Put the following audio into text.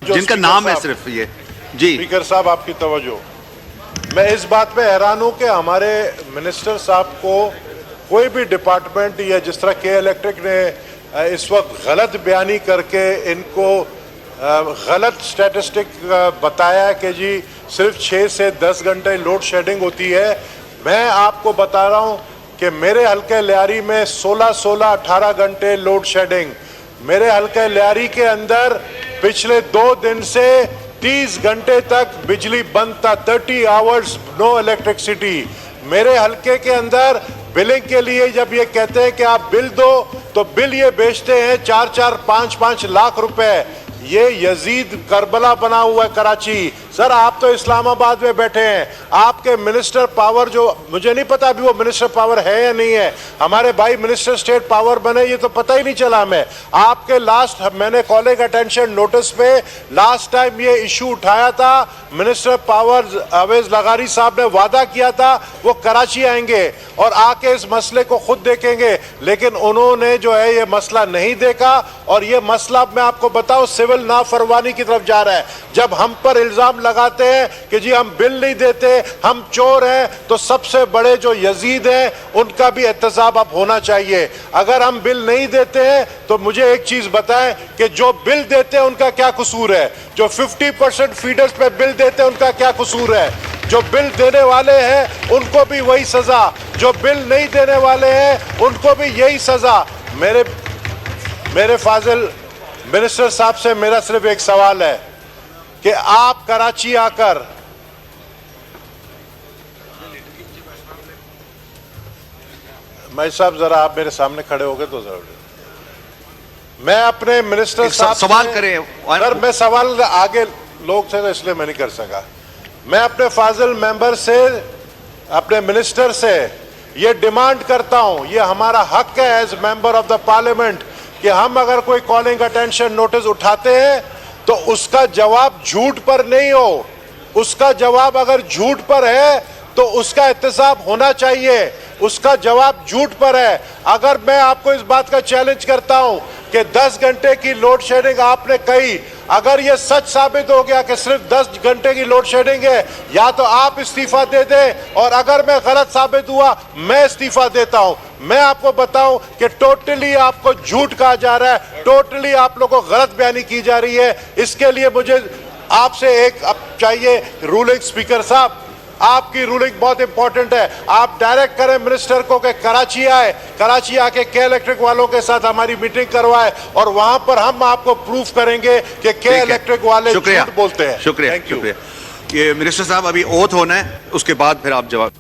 जिनका नाम है सिर्फ ये। जी स्पीकर साहब, आपकी तवज्जो। मैं इस बात पे हैरान हूं कि हमारे मिनिस्टर साहब को कोई भी डिपार्टमेंट या जिस तरह के इलेक्ट्रिक ने इस वक्त गलत बयानी करके इनको गलत स्टैटिस्टिक बताया कि जी सिर्फ 6 से 10 घंटे लोड शेडिंग होती है। मैं आपको बता रहा हूं कि मेरे हल्के लियारी में 18 घंटे लोड शेडिंग। मेरे हल्के लियारी के अंदर पिछले 2 दिन से 30 घंटे तक बिजली बंद था, 30 आवर्स नो इलेक्ट्रिसिटी। मेरे हल्के के अंदर बिलिंग के लिए जब ये कहते हैं कि आप बिल दो, तो बिल ये बेचते हैं 4-4, 5-5 लाख रुपए। ये यजीद करबला बना हुआ है कराची। सर, आप तो इस्लामाबाद में बैठे हैं, आपके मिनिस्टर पावर, जो मुझे नहीं पता अभी वो मिनिस्टर पावर है या नहीं है, हमारे भाई मिनिस्टर स्टेट पावर बने ये तो पता ही नहीं चला हमें। आपके लास्ट मैंने कॉलिंग अटेंशन नोटिस पे लास्ट टाइम ये इशू उठाया था, मिनिस्टर पावर अवेज लगारी साहब ने वादा किया था वो कराची आएंगे और आके इस मसले को खुद देखेंगे, लेकिन उन्होंने जो है ये मसला नहीं देखा। और ये मसला मैं आपको बताऊं सिविल नाफरमानी की तरफ जा रहा है। जब हम पर इल्जाम लगाते हैं कि जी हम बिल नहीं देते, हम चोर हैं, तो सबसे बड़े जो यजीद हैं उनका भी एहतसाब अब होना चाहिए। अगर हम बिल नहीं देते हैं तो मुझे एक चीज बताएं कि जो बिल देते हैं उनका क्या कसूर है, जो 50% फीडर्स पे बिल देते हैं उनका क्या कसूर है, जो बिल देने वाले हैं उनको भी वही सजा, जो बिल नहीं देने वाले हैं उनको भी यही सजा। मेरे फाजिल मिनिस्टर साहब से मेरा सिर्फ एक सवाल है कि आप कराची आकर मैं साहब जरा आप मेरे सामने खड़े हो गए तो जरूर मैं अपने मिनिस्टर साहब सवाल करें। सर, मैं सवाल आगे लोग से तो इसलिए मैं नहीं कर सका। मैं अपने फाजिल मेंबर से, अपने मिनिस्टर से ये डिमांड करता हूं, ये हमारा हक है as member of the parliament कि हम अगर कोई कॉलिंग अटेंशन नोटिस उठाते हैं तो उसका जवाब झूठ पर नहीं हो। उसका जवाब अगर झूठ पर है तो उसका एहतसाब होना चाहिए। उसका जवाब झूठ पर है। अगर मैं आपको इस बात का चैलेंज करता हूं कि 10 घंटे की लोड शेडिंग आपने कही, अगर यह सच साबित हो गया कि सिर्फ 10 घंटे की लोड शेडिंग है, या तो आप इस्तीफा दे दें, और अगर मैं गलत साबित हुआ मैं इस्तीफा देता हूं। मैं आपको बताऊं कि टोटली आपको झूठ कहा जा रहा है, टोटली आप लोगों को गलत बयानी की जा रही है। इसके लिए मुझे आपसे एक अब चाहिए रूलिंग। स्पीकर साहब, आपकी रूलिंग बहुत इंपॉर्टेंट है। आप डायरेक्ट करें मिनिस्टर को कि कराची आए, कराची आके के इलेक्ट्रिक वालों के साथ हमारी मीटिंग करवाए और वहां पर हम आपको प्रूफ करेंगे कि के इलेक्ट्रिक वाले झूठ बोलते हैं। शुक्रिया, शुक्रिया। ये मिनिस्टर साहब अभी ओथ होना है, उसके बाद फिर आप जवाब